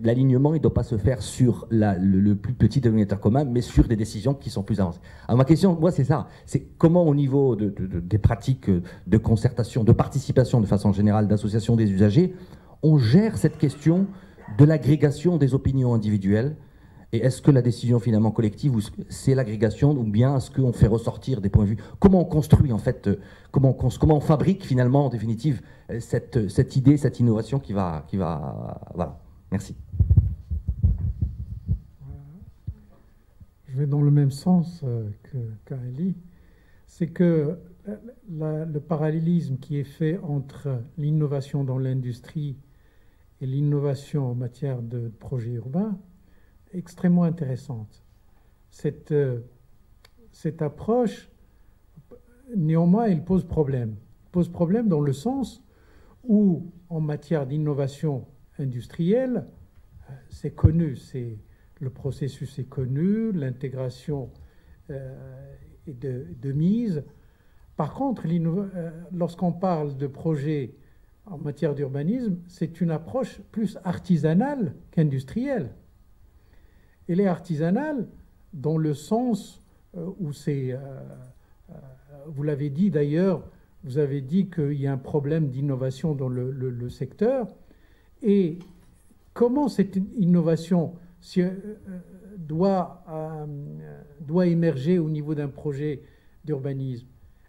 l'alignement, il ne doit pas se faire sur le plus petit dénominateur commun, mais sur des décisions qui sont plus avancées. Alors ma question, moi, c'est ça. C'est comment, au niveau des pratiques de concertation, de participation de façon générale, d'association des usagers, on gère cette question de l'agrégation des opinions individuelles. Et est-ce que la décision finalement collective, c'est l'agrégation, ou bien est-ce qu'on fait ressortir des points de vue? Comment on construit, en fait, comment on fabrique finalement, en définitive, cette idée, cette innovation qui va voilà. Merci.
Je vais dans le même sens qu'Aélie. C'est que le parallélisme qui est fait entre l'innovation dans l'industrie et l'innovation en matière de projets urbains est extrêmement intéressante. Cette approche, néanmoins, elle pose problème. Elle pose problème dans le sens où, en matière d'innovation industrielle, c'est connu, le processus est connu, l'intégration est de mise. Par contre, lorsqu'on parle de projets en matière d'urbanisme, c'est une approche plus artisanale qu'industrielle. Elle est artisanale dans le sens où c'est... vous l'avez dit d'ailleurs, vous avez dit qu'il y a un problème d'innovation dans le secteur. Et comment cette innovation doit émerger au niveau d'un projet d'urbanisme?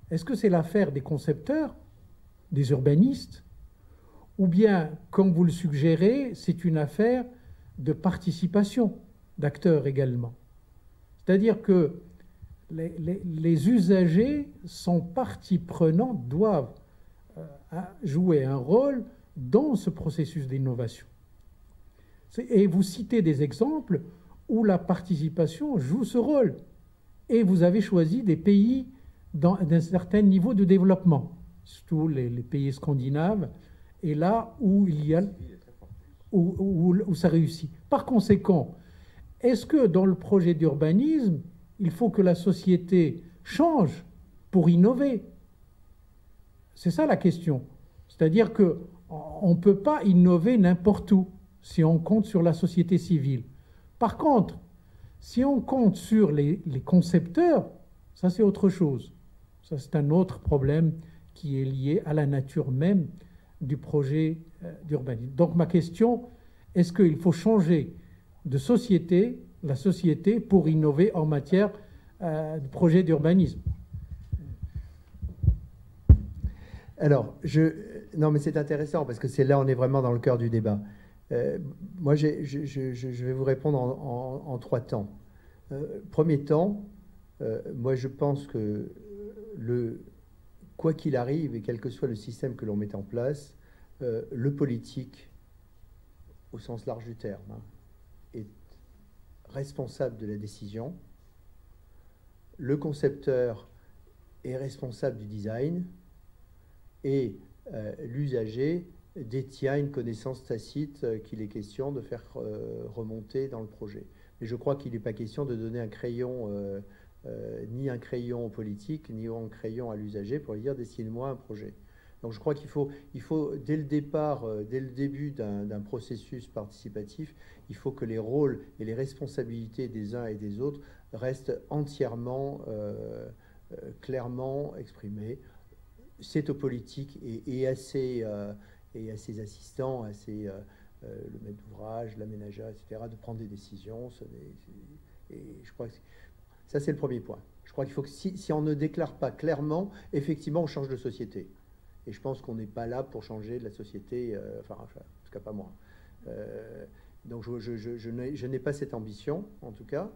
Est-ce que c'est l'affaire des concepteurs, des urbanistes, ou bien, comme vous le suggérez, c'est une affaire de participation d'acteurs également? C'est-à-dire que les usagers sont partie prenante, doivent jouer un rôle dans ce processus d'innovation. Et vous citez des exemples où la participation joue ce rôle. Et vous avez choisi des pays d'un certain niveau de développement, surtout les pays scandinaves, et là où il y a où ça réussit. Par conséquent, est-ce que dans le projet d'urbanisme, il faut que la société change pour innover? C'est ça la question. C'est-à-dire que on ne peut pas innover n'importe où si on compte sur la société civile. Par contre, si on compte sur les concepteurs, ça c'est autre chose. Ça c'est un autre problème qui est lié à la nature même du projet d'urbanisme. Donc ma question, est-ce qu'il faut changer de société, la société, pour innover en matière de projet d'urbanisme?
Alors, non, mais c'est intéressant parce que c'est là on est vraiment dans le cœur du débat. Moi, je vais vous répondre en trois temps. Premier temps, moi je pense que quoi qu'il arrive et quel que soit le système que l'on met en place, le politique, au sens large du terme, est responsable de la décision. Le concepteur est responsable du design. Et l'usager détient une connaissance tacite qu'il est question de faire remonter dans le projet. Mais je crois qu'il n'est pas question de donner un crayon ni un crayon politique, ni un crayon à l'usager pour lui dire dessine-moi un projet. Donc je crois qu'il faut dès le départ, dès le début d'un processus participatif, il faut que les rôles et les responsabilités des uns et des autres restent entièrement, clairement exprimés. C'est aux politiques et à ses assistants, à ses, le maître d'ouvrage, l'aménageur, etc., de prendre des décisions. Et je crois que ça, c'est le premier point. Je crois qu'il faut que si on ne déclare pas clairement, effectivement, on change de société. Et je pense qu'on n'est pas là pour changer de la société, enfin, en tout cas pas moi. Donc je n'ai pas cette ambition, en tout cas.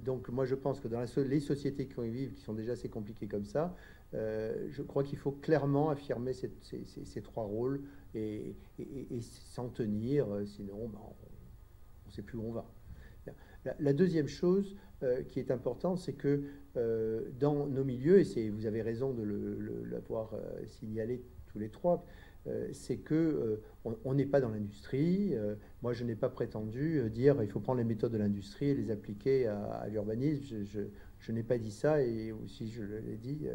Donc moi je pense que dans les sociétés qui y vivent, qui sont déjà assez compliquées comme ça, je crois qu'il faut clairement affirmer ces trois rôles et s'en tenir, sinon ben, on ne sait plus où on va. La deuxième chose qui est importante, c'est que dans nos milieux, et vous avez raison de l'avoir signalé tous les trois, c'est que on n'est pas dans l'industrie. Moi, je n'ai pas prétendu dire il faut prendre les méthodes de l'industrie et les appliquer à l'urbanisme. Je n'ai pas dit ça, et aussi je l'ai dit,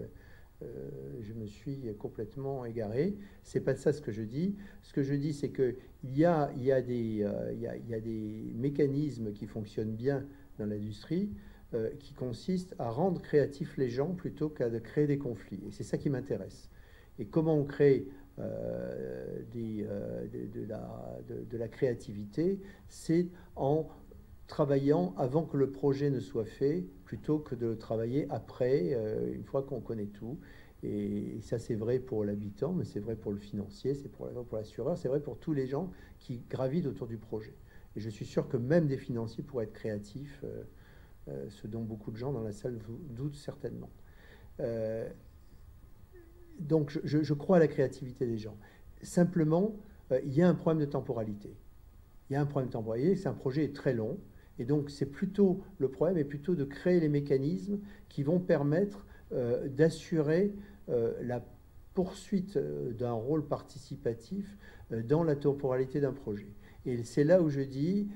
je me suis complètement égaré. C'est pas ça ce que je dis. Ce que je dis, c'est que il y a des mécanismes qui fonctionnent bien dans l'industrie, qui consistent à rendre créatifs les gens plutôt qu'à de créer des conflits. Et c'est ça qui m'intéresse. Et comment on crée de la créativité, c'est en travaillant avant que le projet ne soit fait, plutôt que de travailler après, une fois qu'on connaît tout. Et ça, c'est vrai pour l'habitant, mais c'est vrai pour le financier, c'est pour l'assureur, c'est vrai pour tous les gens qui gravitent autour du projet. Et je suis sûr que même des financiers pourraient être créatifs, ce dont beaucoup de gens dans la salle doutent certainement. Donc je crois à la créativité des gens. Simplement, il y a un problème de temporalité. Il y a un problème de temporalité, c'est un projet très long, et donc c'est plutôt, le problème est plutôt de créer les mécanismes qui vont permettre d'assurer la poursuite d'un rôle participatif dans la temporalité d'un projet. Et c'est là où je dis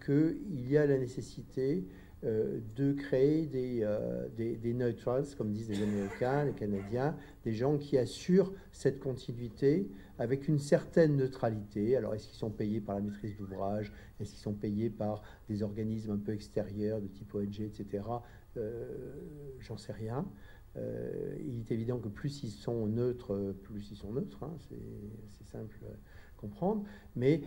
qu'il y a la nécessité de créer des neutrals, comme disent les Américains, les Canadiens, des gens qui assurent cette continuité avec une certaine neutralité. Alors, est-ce qu'ils sont payés par la maîtrise d'ouvrage? Est-ce qu'ils sont payés par des organismes un peu extérieurs, de type ONG, etc. J'en sais rien. Il est évident que plus ils sont neutres, hein, c'est simple à comprendre. Mais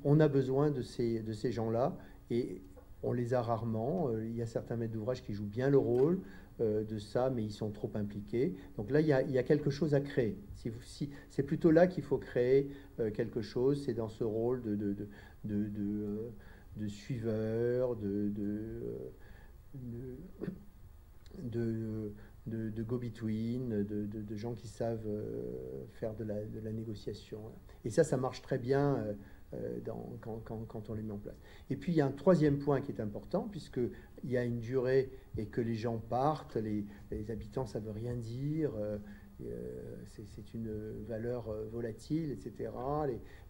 on a besoin de ces gens-là, et on les a rarement. Il y a certains maîtres d'ouvrage qui jouent bien le rôle de ça, mais ils sont trop impliqués. Donc là, il y a quelque chose à créer. C'est plutôt là qu'il faut créer quelque chose. C'est dans ce rôle de suiveur, de go-between, de gens qui savent faire de la négociation. Et ça marche très bien quand on les met en place. Et puis il y a un troisième point qui est important, puisqu'il y a une durée et que les gens partent, les habitants, ça ne veut rien dire, c'est une valeur volatile, etc.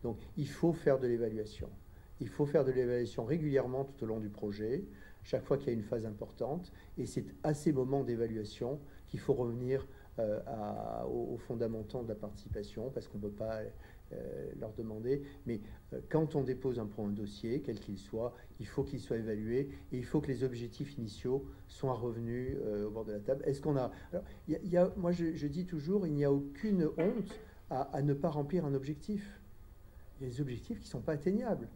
Donc il faut faire de l'évaluation. Il faut faire de l'évaluation régulièrement tout au long du projet, chaque fois qu'il y a une phase importante, et c'est à ces moments d'évaluation qu'il faut revenir aux fondamentaux de la participation, parce qu'on ne peut pas leur demander, mais quand on dépose un dossier, quel qu'il soit, il faut qu'il soit évalué, et il faut que les objectifs initiaux soient revenus au bord de la table. Est-ce qu'on a... Alors, moi, je dis toujours, il n'y a aucune honte à ne pas remplir un objectif. Il y a des objectifs qui ne sont pas atteignables.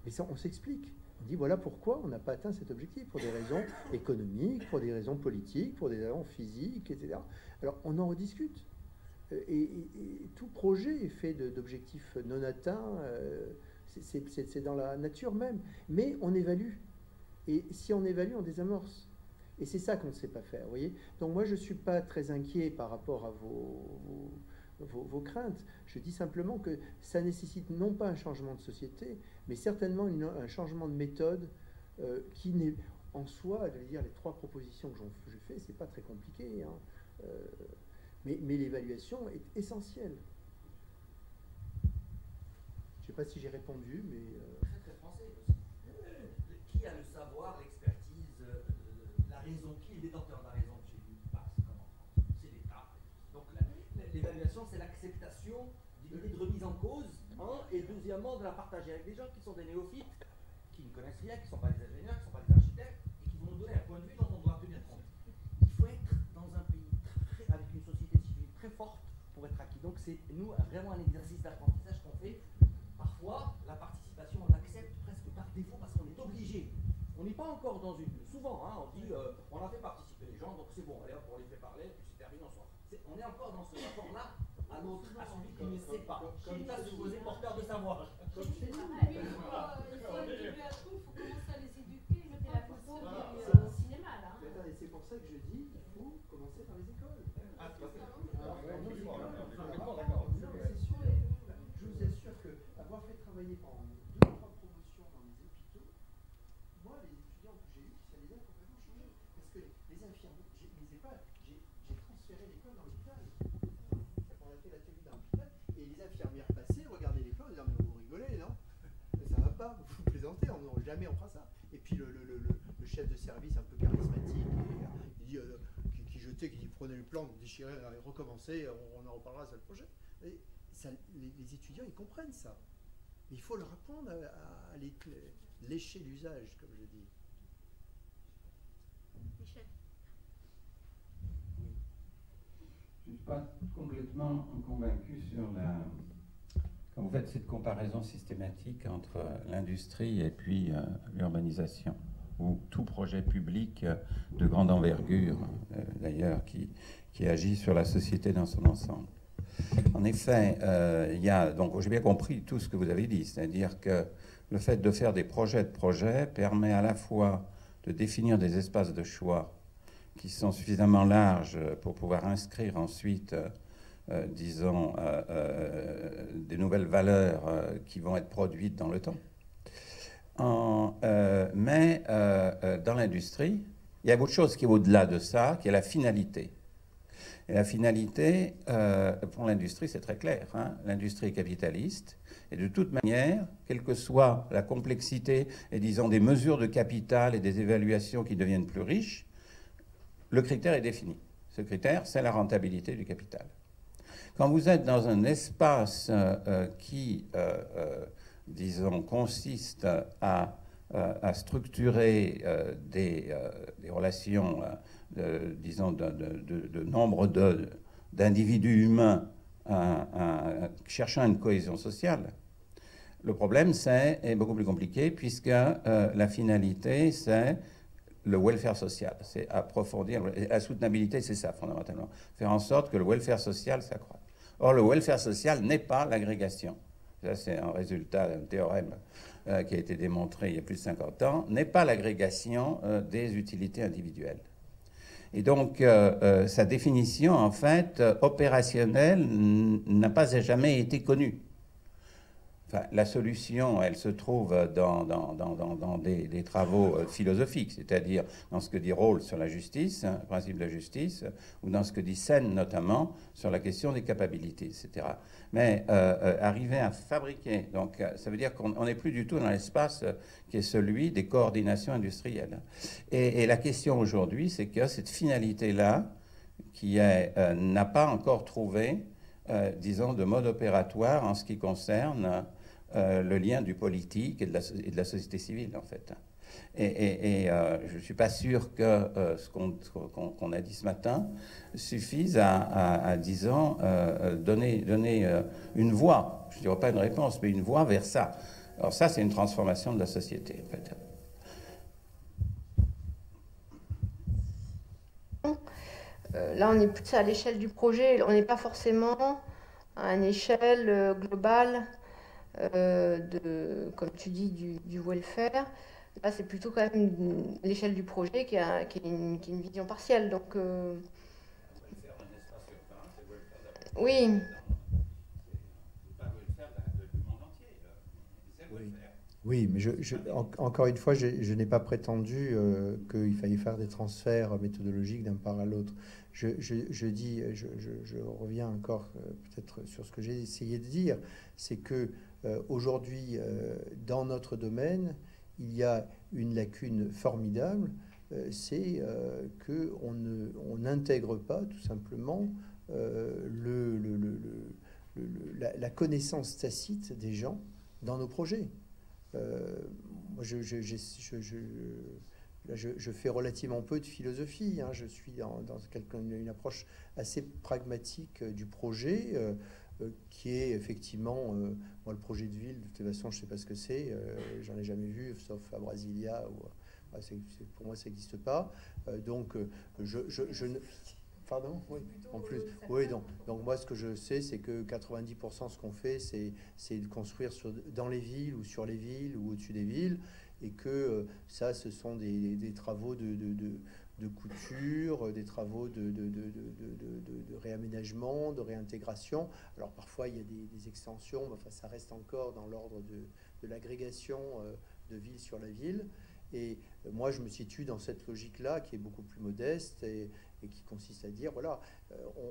Mais ça, on s'explique. On dit voilà pourquoi on n'a pas atteint cet objectif, pour des raisons économiques, pour des raisons politiques, pour des raisons physiques, etc. Alors, on en rediscute. Et tout projet est fait d'objectifs non atteints, c'est dans la nature même. Mais on évalue. Et si on évalue, on désamorce. Et c'est ça qu'on ne sait pas faire, vous voyez. Donc moi, je ne suis pas très inquiet par rapport à vos craintes. Je dis simplement que ça nécessite non pas un changement de société, mais certainement un changement de méthode qui n'est en soi, je veux dire, les trois propositions que je fais, c'est pas très compliqué, hein. Mais l'évaluation est essentielle. Je ne sais pas si j'ai répondu, mais...
Très très français aussi. Qui a le savoir, l'expertise participation, c'est l'acceptation d'une idée de remise en cause, hein, et deuxièmement, de la partager avec des gens qui sont des néophytes, qui ne connaissent rien, qui ne sont pas des ingénieurs, qui ne sont pas des architectes, et qui vont nous donner un point de vue dont on doit tenir compte. Il faut être dans un pays avec une société civile très forte pour être acquis. Donc c'est nous vraiment un exercice d'apprentissage qu'on fait. Parfois, la participation, on l'accepte presque par défaut parce qu'on est obligé. On n'est pas encore dans une... Souvent, hein, on dit, on a fait participer les gens, donc c'est bon, allez hop, on les fait parler, puis c'est terminé, on est encore dans ce rapport-là à l'autre, à celui qui ne sait pas, qui n'est pas supposé porteur de savoir.
Il faut attribuer à tout, il faut commencer à les éduquer, mettez la photo du cinéma là.
Et c'est pour ça que je dis qu'il faut commencer par les écoles. Je vous assure que avoir fait travailler pendant 2 ou 3 promotions dans les hôpitaux, moi les étudiants que j'ai eus, ça les a complètement changés. Parce que les infirmiers, j'ai transféré l'école dans l'hôpital. On a fait l'atelier dans l'hôpital et les infirmières passaient, regardaient l'école et disaient mais vous rigolez, non? Ça va pas, vous plaisantez, jamais on fera ça. Et puis le chef de service un peu charismatique, il dit, qui jetait, qui prenait le plan, déchirait, recommençait, on en reparlera la semaine prochaine. Et ça, les étudiants, ils comprennent ça. Mais il faut leur apprendre à lécher l'usage, comme je dis.
Michel.
Je ne suis pas complètement convaincu sur la... Quand vous faites cette comparaison systématique entre l'industrie et puis l'urbanisation, ou tout projet public de grande envergure, d'ailleurs, qui agit sur la société dans son ensemble. En effet, il y a, donc j'ai bien compris tout ce que vous avez dit, c'est-à-dire que le fait de faire des projets de projets permet à la fois de définir des espaces de choix qui sont suffisamment larges pour pouvoir inscrire ensuite, disons, des nouvelles valeurs qui vont être produites dans le temps. Mais dans l'industrie, il y a autre chose qui est au-delà de ça, qui est la finalité. Et la finalité, pour l'industrie, c'est très clair. Hein. L'industrie est capitaliste. Et de toute manière, quelle que soit la complexité et, disons, des mesures de capital et des évaluations qui deviennent plus riches, le critère est défini. Ce critère, c'est la rentabilité du capital. Quand vous êtes dans un espace qui, disons, consiste à structurer des relations, disons, de nombre d'individus humains cherchant une cohésion sociale, le problème est beaucoup plus compliqué puisque la finalité, c'est le welfare social, c'est approfondir. La soutenabilité, c'est ça fondamentalement, faire en sorte que le welfare social s'accroît. Or, le welfare social n'est pas l'agrégation. Ça, c'est un résultat d'un théorème qui a été démontré il y a plus de 50 ans, n'est pas l'agrégation des utilités individuelles. Et donc, sa définition, en fait, opérationnelle, n'a pas jamais été connue. Enfin, la solution, elle se trouve dans des travaux philosophiques, c'est-à-dire dans ce que dit Rawls sur la justice, hein, le principe de la justice, ou dans ce que dit Sen notamment sur la question des capacités, etc. Mais arriver à fabriquer, donc ça veut dire qu'on n'est plus du tout dans l'espace qui est celui des coordinations industrielles. Et la question aujourd'hui, c'est que cette finalité-là, qui n'a pas encore trouvé, disons, de mode opératoire en ce qui concerne le lien du politique et de la société civile, en fait. Et je ne suis pas sûr que ce qu'on a dit ce matin suffise à disons, donner une voie, je ne dirais pas une réponse, mais une voie vers ça. Alors ça, c'est une transformation de la société, en fait.
Là, on est plus à l'échelle du projet, on n'est pas forcément à une échelle globale comme tu dis, du welfare. Là, c'est plutôt quand même l'échelle du projet qui est une vision partielle. Donc, oui.
Oui, mais encore une fois, je n'ai pas prétendu qu'il fallait faire des transferts méthodologiques d'un part à l'autre. Je reviens encore peut-être sur ce que j'ai essayé de dire, c'est que aujourd'hui, dans notre domaine, il y a une lacune formidable, c'est qu'on n'intègre pas tout simplement la connaissance tacite des gens dans nos projets. Moi, je fais relativement peu de philosophie, hein. Je suis dans une approche assez pragmatique du projet, qui est effectivement, moi, le projet de ville, de toute façon, je ne sais pas ce que c'est, j'en ai jamais vu, sauf à Brasilia, pour moi, ça n'existe pas. Donc, je ne... Pardon? Oui, en plus. Oui, donc moi, ce que je sais, c'est que 90% de ce qu'on fait, c'est de construire dans les villes ou sur les villes ou au-dessus des villes, et que ça, ce sont des travaux de couture, des travaux de réaménagement, de réintégration. Alors parfois, il y a des extensions, mais enfin, ça reste encore dans l'ordre de l'agrégation de ville sur la ville. Et moi, je me situe dans cette logique-là, qui est beaucoup plus modeste et qui consiste à dire, voilà,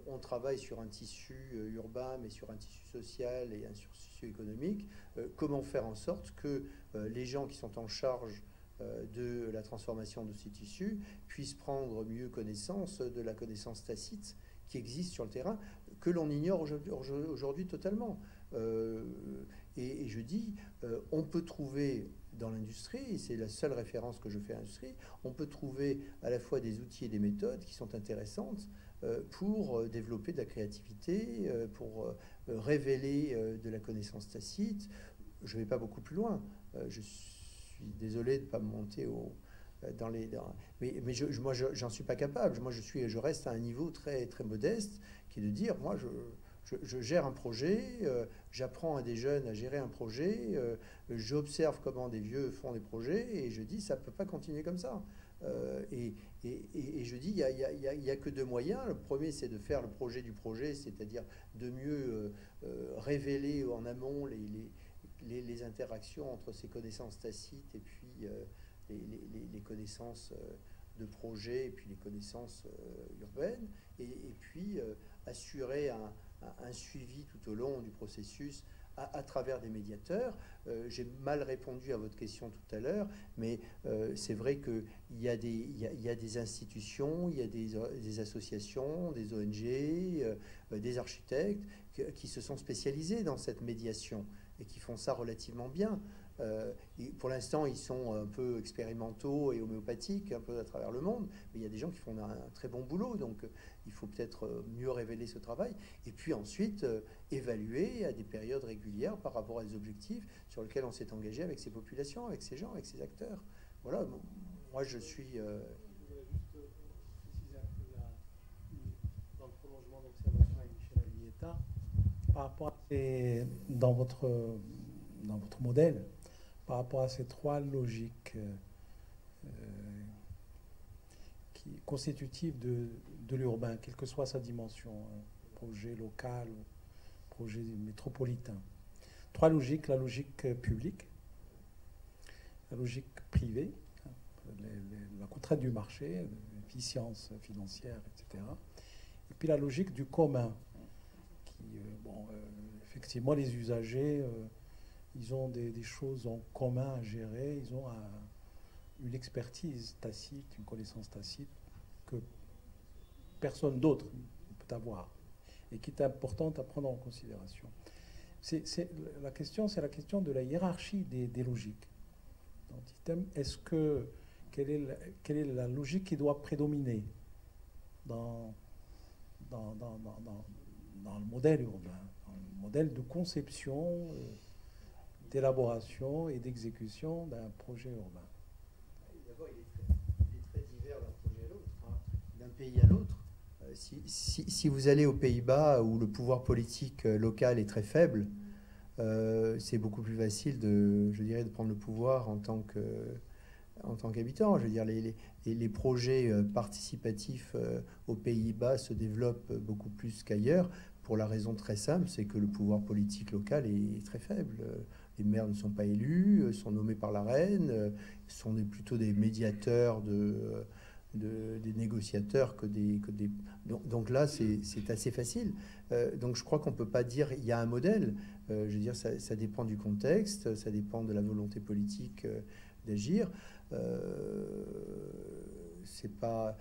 on travaille sur un tissu urbain, mais sur un tissu social et un tissu économique. Comment faire en sorte que les gens qui sont en charge de la transformation de ces tissus puissent prendre mieux connaissance de la connaissance tacite qui existe sur le terrain, que l'on ignore aujourd'hui totalement. Et je dis, on peut trouver dans l'industrie, et c'est la seule référence que je fais à l'industrie, on peut trouver à la fois des outils et des méthodes qui sont intéressantes pour développer de la créativité, pour révéler de la connaissance tacite. Je ne vais pas beaucoup plus loin. Je suis désolé de ne pas me monter mais moi, j'en suis pas capable. Moi, je reste à un niveau très, très modeste, qui est de dire, moi, je gère un projet, j'apprends à des jeunes à gérer un projet, j'observe comment des vieux font des projets, et je dis, ça ne peut pas continuer comme ça. Et je dis, il n'y a que deux moyens. Le premier, c'est de faire le projet du projet, c'est-à-dire de mieux révéler en amont les interactions entre ces connaissances tacites et puis les connaissances de projet et puis les connaissances urbaines, et puis assurer un suivi tout au long du processus à travers des médiateurs. J'ai mal répondu à votre question tout à l'heure, mais c'est vrai qu'il y a des institutions, il y a des associations, des ONG, des architectes qui se sont spécialisés dans cette médiation et qui font ça relativement bien. Pour l'instant, ils sont un peu expérimentaux et homéopathiques un peu à travers le monde, mais il y a des gens qui font un très bon boulot, donc il faut peut-être mieux révéler ce travail, et puis ensuite évaluer à des périodes régulières par rapport à des objectifs sur lesquels on s'est engagé avec ces populations, avec ces gens, avec ces acteurs. Voilà, moi je suis...
Je voulais juste préciser un peu dans le prolongement d'observation avec Michel Aglietta, par rapport à dans votre modèle, par rapport à ces trois logiques constitutives de l'urbain, quelle que soit sa dimension, projet local, projet métropolitain. Trois logiques: la logique publique, la logique privée, la contrainte du marché, l'efficience financière, etc. Et puis la logique du commun, qui, effectivement, les usagers... ils ont des choses en commun à gérer, ils ont une expertise tacite, une connaissance tacite que personne d'autre ne peut avoir et qui est importante à prendre en considération. La question de la hiérarchie des logiques. Quelle est la logique qui doit prédominer dans le modèle urbain, dans le modèle de conception, d'élaboration et d'exécution d'un projet urbain?
D'abord, il est très divers d'un projet à l'autre, hein, d'un pays à l'autre. Si vous allez aux Pays-Bas, où le pouvoir politique local est très faible, c'est beaucoup plus facile de prendre le pouvoir en tant qu'habitant. Je veux dire, les projets participatifs aux Pays-Bas se développent beaucoup plus qu'ailleurs, pour la raison très simple, c'est que le pouvoir politique local est très faible. Les maires ne sont pas élus, sont nommés par la reine, sont plutôt des médiateurs, des négociateurs que des... Donc là, c'est assez facile. Donc je crois qu'on ne peut pas dire il y a un modèle. Je veux dire, ça dépend du contexte, ça dépend de la volonté politique d'agir. c'est pas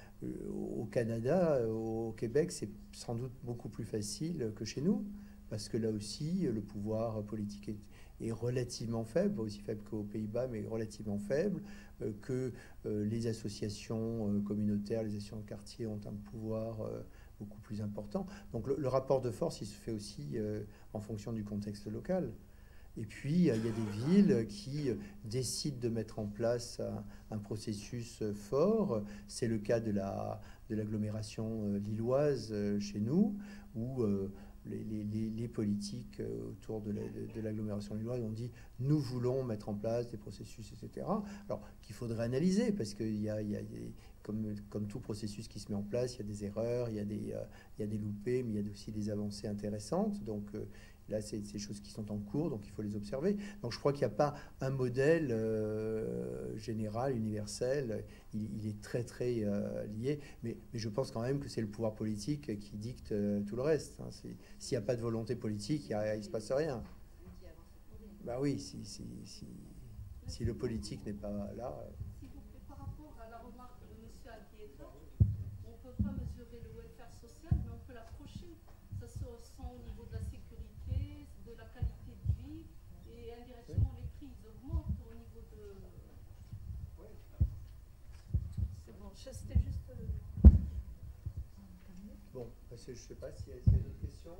au Canada, au Québec, c'est sans doute beaucoup plus facile que chez nous, parce que là aussi, le pouvoir politique est relativement faible, pas aussi faible qu'aux Pays-Bas, mais relativement faible, que les associations communautaires, les associations de quartier ont un pouvoir beaucoup plus important. Donc le rapport de force, il se fait aussi en fonction du contexte local. Et puis, il y a des villes qui décident de mettre en place un processus fort. C'est le cas de l'agglomération lilloise chez nous, où les politiques autour de l'agglomération lilloise ont dit « nous voulons mettre en place des processus, etc. » Alors, qu'il faudrait analyser, parce qu'il y a comme tout processus qui se met en place, il y a des erreurs, il y a des loupés, mais il y a aussi des avancées intéressantes. Donc, là, c'est des choses qui sont en cours, donc il faut les observer. Donc je crois qu'il n'y a pas un modèle général, universel. Il est très, très lié. Mais je pense quand même que c'est le pouvoir politique qui dicte tout le reste. Hein. S'il n'y a pas de volonté politique, il ne se passe rien. Bah oui, si le politique n'est pas là...
S'il vous plaît, par rapport à la remarque de M. Albieta, on ne peut pas mesurer le welfare social, mais on peut l'approcher. Ça se ressent au niveau de la sécurité, de la qualité de vie, et indirectement les prix augmentent au niveau de... C'est bon, c'était juste...
Bon, parce que je ne sais pas s'il y a d'autres questions.